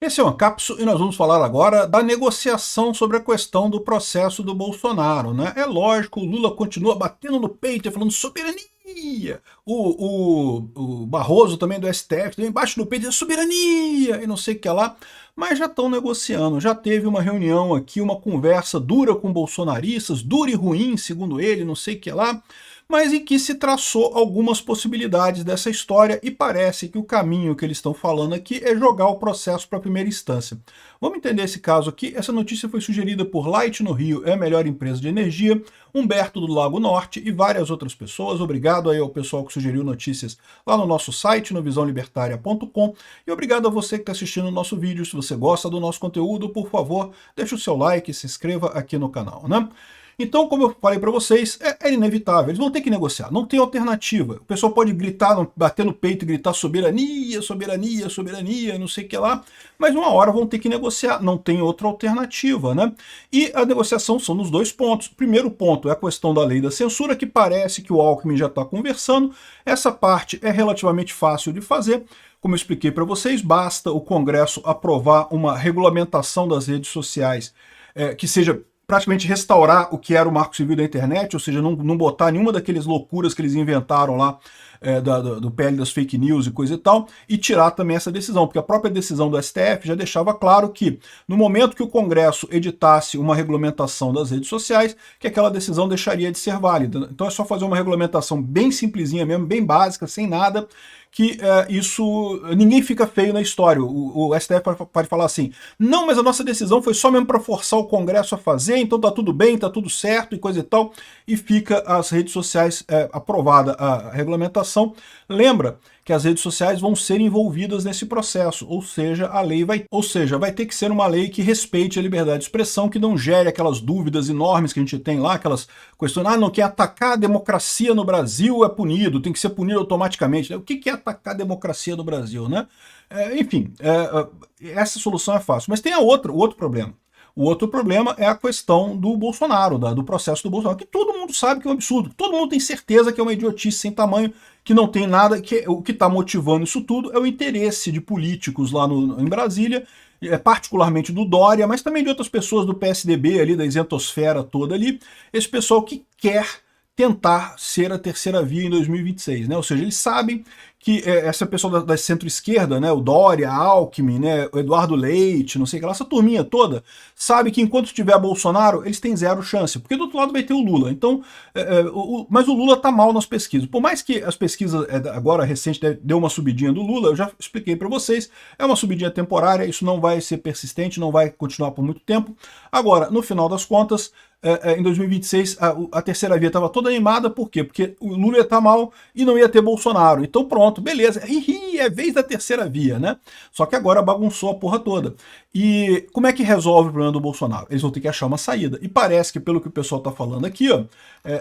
Esse é o Ancapso e nós vamos falar agora da negociação sobre a questão do processo do Bolsonaro, né? É lógico, o Lula continua batendo no peito e falando soberania. O Barroso também do STF também bate no peito e diz soberania e não sei o que lá. Mas já estão negociando, já teve uma reunião aqui, uma conversa dura com bolsonaristas, dura e ruim, segundo ele, não sei o que lá, mas em que se traçou algumas possibilidades dessa história e parece que o caminho que eles estão falando aqui é jogar o processo para a primeira instância. Vamos entender esse caso aqui. Essa notícia foi sugerida por Light no Rio, é a melhor empresa de energia, Humberto do Lago Norte e várias outras pessoas. Obrigado aí ao pessoal que sugeriu notícias lá no nosso site, no visãolibertaria.com, e obrigado a você que está assistindo o nosso vídeo. Se você gosta do nosso conteúdo, por favor, deixe o seu like e se inscreva aqui no canal, né? Então, como eu falei para vocês, é inevitável, eles vão ter que negociar, não tem alternativa. O pessoal pode gritar, bater no peito e gritar soberania, soberania, soberania, não sei o que lá, mas uma hora vão ter que negociar, não tem outra alternativa, né? E a negociação são nos dois pontos. O primeiro ponto é a questão da lei da censura, que parece que o Alckmin já está conversando. Essa parte é relativamente fácil de fazer. Como eu expliquei para vocês, basta o Congresso aprovar uma regulamentação das redes sociais que seja praticamente restaurar o que era o Marco Civil da internet, ou seja, não botar nenhuma daqueles loucuras que eles inventaram lá do PL das fake news e coisa e tal, e tirar também essa decisão, porque a própria decisão do STF já deixava claro que no momento que o Congresso editasse uma regulamentação das redes sociais, que aquela decisão deixaria de ser válida. Então é só fazer uma regulamentação bem simplesinha mesmo, bem básica, sem nada, que ninguém fica feio na história. O STF pode falar assim, não, mas a nossa decisão foi só mesmo para forçar o Congresso a fazer, então tá tudo bem, tá tudo certo e coisa e tal, e fica as redes sociais aprovada a regulamentação. Lembra que as redes sociais vão ser envolvidas nesse processo, ou seja, vai ter que ser uma lei que respeite a liberdade de expressão, que não gere aquelas dúvidas enormes que a gente tem lá, aquelas questões, não, quem atacar a democracia no Brasil é punido, tem que ser punido automaticamente. O que é atacar a democracia no Brasil, né? Enfim, essa solução é fácil, mas tem o outro problema. O outro problema é a questão do Bolsonaro, do processo do Bolsonaro, que todo mundo sabe que é um absurdo, todo mundo tem certeza que é uma idiotice sem tamanho, que não tem nada, que o que está motivando isso tudo é o interesse de políticos lá em Brasília, particularmente do Dória, mas também de outras pessoas do PSDB ali, da isentosfera toda ali, esse pessoal que quer tentar ser a terceira via em 2026, né? Ou seja, eles sabem que essa pessoa da centro-esquerda, né, o Dória, Alckmin, né, o Eduardo Leite, não sei o que lá, essa turminha toda, sabe que enquanto tiver Bolsonaro, eles têm zero chance, porque do outro lado vai ter o Lula. Então, mas o Lula tá mal nas pesquisas. Por mais que as pesquisas agora recente deu uma subidinha do Lula, eu já expliquei para vocês, é uma subidinha temporária, isso não vai ser persistente, não vai continuar por muito tempo. Agora, no final das contas, em 2026, a terceira via estava toda animada, por quê? Porque o Lula ia estar mal e não ia ter Bolsonaro. Então pronto, beleza, é vez da terceira via, né? Só que agora bagunçou a porra toda. E como é que resolve o problema do Bolsonaro? Eles vão ter que achar uma saída. E parece que, pelo que o pessoal está falando aqui, ó,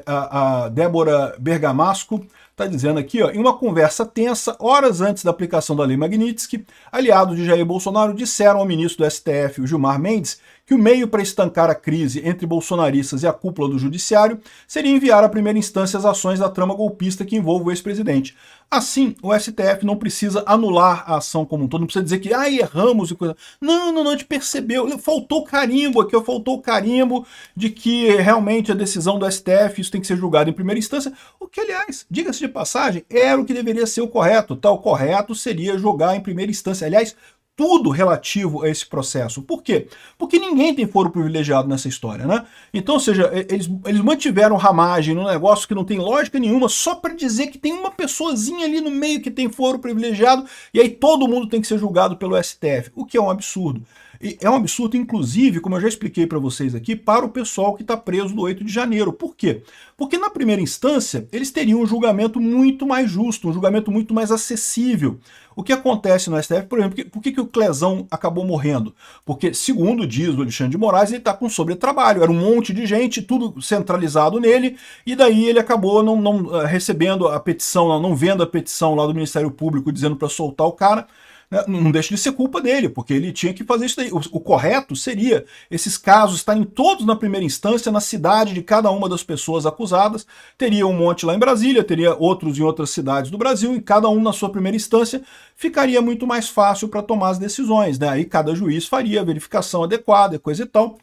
a Débora Bergamasco está dizendo aqui, ó, em uma conversa tensa, horas antes da aplicação da Lei Magnitsky, aliados de Jair Bolsonaro disseram ao ministro do STF, o Gilmar Mendes, que o meio para estancar a crise entre bolsonaristas e a cúpula do judiciário seria enviar à primeira instância as ações da trama golpista que envolve o ex-presidente. Assim, o STF não precisa anular a ação como um todo, não precisa dizer que erramos e coisa. Não, a gente percebeu, faltou o carimbo aqui, faltou o carimbo de que realmente a decisão do STF, isso tem que ser julgado em primeira instância, o que, aliás, diga-se de passagem, era o que deveria ser o correto, tá? O correto seria julgar em primeira instância. Aliás, tudo relativo a esse processo. Por quê? Porque ninguém tem foro privilegiado nessa história, né? Então, ou seja, eles mantiveram ramagem num negócio que não tem lógica nenhuma, só para dizer que tem uma pessoazinha ali no meio que tem foro privilegiado, e aí todo mundo tem que ser julgado pelo STF, o que é um absurdo. E é um absurdo, inclusive, como eu já expliquei para vocês aqui, para o pessoal que está preso no 8 de janeiro. Por quê? Porque na primeira instância, eles teriam um julgamento muito mais justo, um julgamento muito mais acessível. O que acontece no STF, por exemplo, por que o Clezão acabou morrendo? Porque, segundo diz o Alexandre de Moraes, ele está com sobretrabalho, era um monte de gente, tudo centralizado nele, e daí ele acabou não recebendo a petição, não vendo a petição lá do Ministério Público dizendo para soltar o cara. né, não deixa de ser culpa dele, porque ele tinha que fazer isso daí. O correto seria esses casos estarem todos na primeira instância, na cidade de cada uma das pessoas acusadas. Teria um monte lá em Brasília, teria outros em outras cidades do Brasil, e cada um na sua primeira instância ficaria muito mais fácil para tomar as decisões, né? Aí cada juiz faria a verificação adequada, coisa e tal.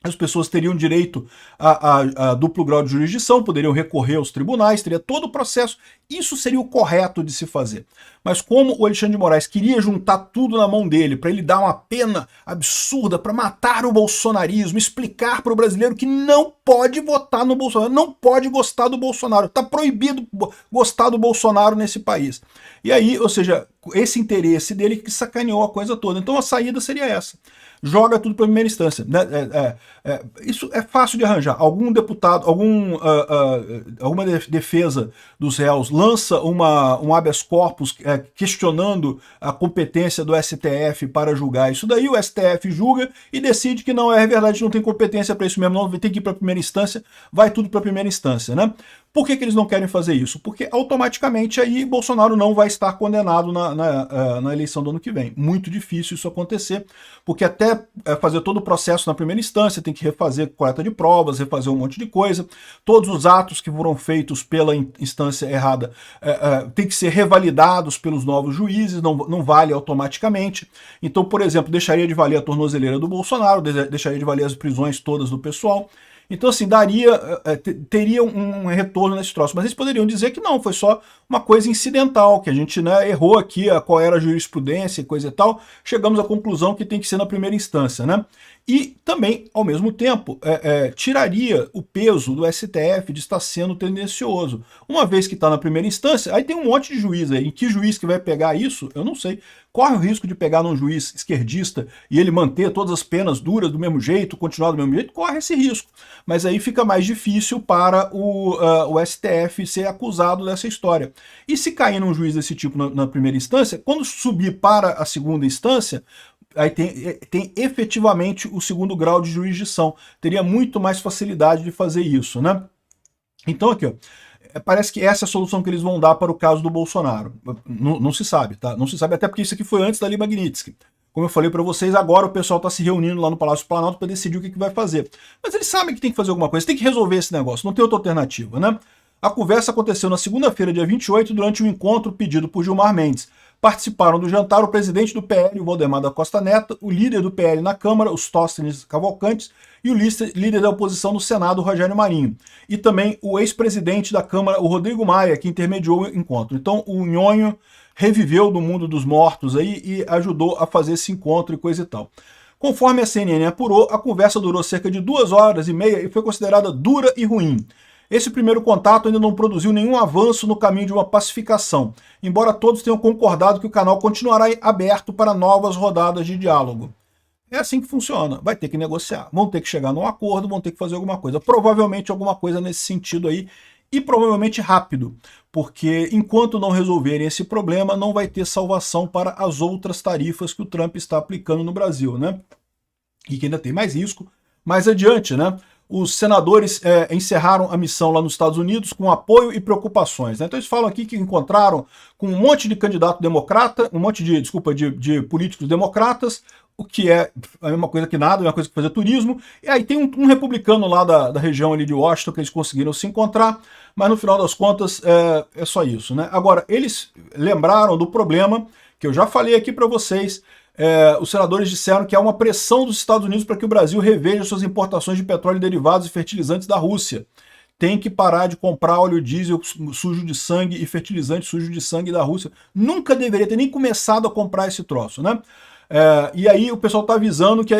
As pessoas teriam direito a duplo grau de jurisdição, poderiam recorrer aos tribunais, teria todo o processo. Isso seria o correto de se fazer. Mas como o Alexandre de Moraes queria juntar tudo na mão dele, para ele dar uma pena absurda, para matar o bolsonarismo, explicar para o brasileiro que não pode votar no Bolsonaro, não pode gostar do Bolsonaro, está proibido gostar do Bolsonaro nesse país. E aí, ou seja, esse interesse dele que sacaneou a coisa toda. Então a saída seria essa. Joga tudo para a primeira instância. Isso é fácil de arranjar. Algum deputado, alguma defesa dos réus lança um habeas corpus questionando a competência do STF para julgar isso daí, o STF julga e decide que não é verdade, não tem competência para isso mesmo, não tem que ir para a primeira instância, vai tudo para a primeira instância, né? Por que eles não querem fazer isso? Porque automaticamente aí Bolsonaro não vai estar condenado na eleição do ano que vem. Muito difícil isso acontecer, porque até fazer todo o processo na primeira instância tem que refazer coleta de provas, refazer um monte de coisa. Todos os atos que foram feitos pela instância errada tem que ser revalidados pelos novos juízes, não vale automaticamente. Então, por exemplo, deixaria de valer a tornozeleira do Bolsonaro, deixaria de valer as prisões todas do pessoal. Então, assim, teria um retorno nesse troço. Mas eles poderiam dizer que não, foi só uma coisa incidental, que a gente, né, errou aqui qual era a jurisprudência e coisa e tal, chegamos à conclusão que tem que ser na primeira instância, né? E também, ao mesmo tempo, tiraria o peso do STF de estar sendo tendencioso. Uma vez que está na primeira instância, aí tem um monte de juiz aí. Em que juiz que vai pegar isso? Eu não sei. Corre o risco de pegar num juiz esquerdista e ele manter todas as penas duras do mesmo jeito, continuar do mesmo jeito? Corre esse risco. Mas aí fica mais difícil para o STF ser acusado dessa história. E se cair num juiz desse tipo na primeira instância, quando subir para a segunda instância, aí tem efetivamente o segundo grau de jurisdição. Teria muito mais facilidade de fazer isso, né? Então aqui, ó, parece que essa é a solução que eles vão dar para o caso do Bolsonaro. Não se sabe, tá? Não se sabe, até porque isso aqui foi antes da Lei Magnitsky. Como eu falei para vocês, agora o pessoal está se reunindo lá no Palácio do Planalto para decidir o que vai fazer. Mas eles sabem que tem que fazer alguma coisa, tem que resolver esse negócio, não tem outra alternativa, né? A conversa aconteceu na segunda-feira, dia 28, durante um encontro pedido por Gilmar Mendes. Participaram do jantar o presidente do PL, o Valdemar da Costa Neto, o líder do PL na Câmara, os Tóstenes Cavalcantes, e o líder da oposição no Senado, o Rogério Marinho. E também o ex-presidente da Câmara, o Rodrigo Maia, que intermediou o encontro. Então o Nhonho reviveu do mundo dos mortos aí e ajudou a fazer esse encontro e coisa e tal. Conforme a CNN apurou, a conversa durou cerca de 2h30 e foi considerada dura e ruim. Esse primeiro contato ainda não produziu nenhum avanço no caminho de uma pacificação, embora todos tenham concordado que o canal continuará aberto para novas rodadas de diálogo. É assim que funciona, vai ter que negociar, vão ter que chegar num acordo, vão ter que fazer alguma coisa, provavelmente alguma coisa nesse sentido aí, e provavelmente rápido, porque enquanto não resolverem esse problema, não vai ter salvação para as outras tarifas que o Trump está aplicando no Brasil, né? E que ainda tem mais risco mais adiante, né? Os senadores encerraram a missão lá nos Estados Unidos com apoio e preocupações, né? Então eles falam aqui que encontraram com um monte de candidato democrata, um monte de políticos democratas, o que é a mesma coisa que nada, a mesma coisa que fazer turismo. E aí tem um republicano lá da região ali de Washington que eles conseguiram se encontrar, mas no final das contas é só isso, né? Agora, eles lembraram do problema que eu já falei aqui para vocês. Os senadores disseram que há uma pressão dos Estados Unidos para que o Brasil reveja suas importações de petróleo, derivados e fertilizantes da Rússia. Tem que parar de comprar óleo diesel sujo de sangue e fertilizante sujo de sangue da Rússia. Nunca deveria ter nem começado a comprar esse troço, né? E aí o pessoal está avisando que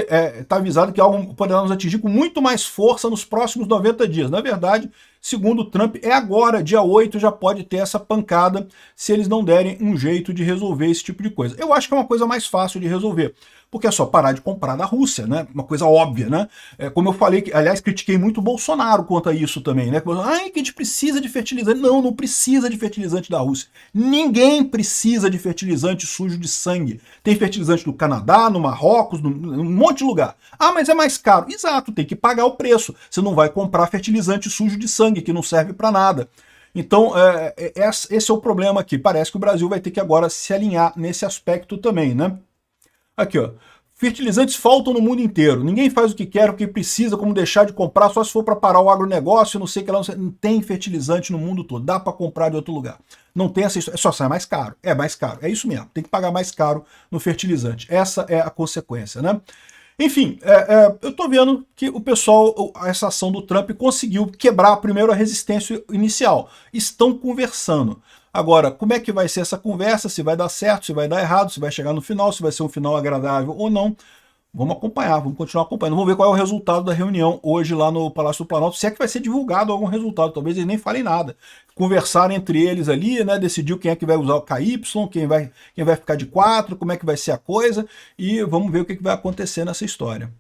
tá avisado que algo poderá nos atingir com muito mais força nos próximos 90 dias. Na verdade, segundo o Trump, agora, dia 8, já pode ter essa pancada se eles não derem um jeito de resolver esse tipo de coisa. Eu acho que é uma coisa mais fácil de resolver, porque é só parar de comprar da Rússia, né? Uma coisa óbvia, né? Como eu falei, aliás, critiquei muito o Bolsonaro quanto a isso também, né? Ai, que a gente precisa de fertilizante. Não, não precisa de fertilizante da Rússia. Ninguém precisa de fertilizante sujo de sangue. Tem fertilizante no Canadá, no Marrocos, num monte de lugar. Ah, mas é mais caro. Exato, tem que pagar o preço. Você não vai comprar fertilizante sujo de sangue, que não serve para nada. Então, esse é o problema aqui. Parece que o Brasil vai ter que agora se alinhar nesse aspecto também, né? Aqui, ó. Fertilizantes faltam no mundo inteiro. Ninguém faz o que quer, o que precisa, como deixar de comprar, só se for para parar o agronegócio, não sei o que lá. Não tem fertilizante no mundo todo. Dá para comprar de outro lugar. Não tem essa história. Só sai mais caro. É mais caro. É isso mesmo. Tem que pagar mais caro no fertilizante. Essa é a consequência, né? Enfim, eu estou vendo que o pessoal, essa ação do Trump conseguiu quebrar primeiro a resistência inicial. Estão conversando. Agora, como é que vai ser essa conversa? Se vai dar certo, se vai dar errado, se vai chegar no final, se vai ser um final agradável ou não. Vamos acompanhar, vamos continuar acompanhando. Vamos ver qual é o resultado da reunião hoje lá no Palácio do Planalto. Se é que vai ser divulgado algum resultado, talvez eles nem falem nada. Conversaram entre eles ali, né? Decidiu quem é que vai usar o KY, quem vai ficar de 4, como é que vai ser a coisa. E vamos ver o que vai acontecer nessa história.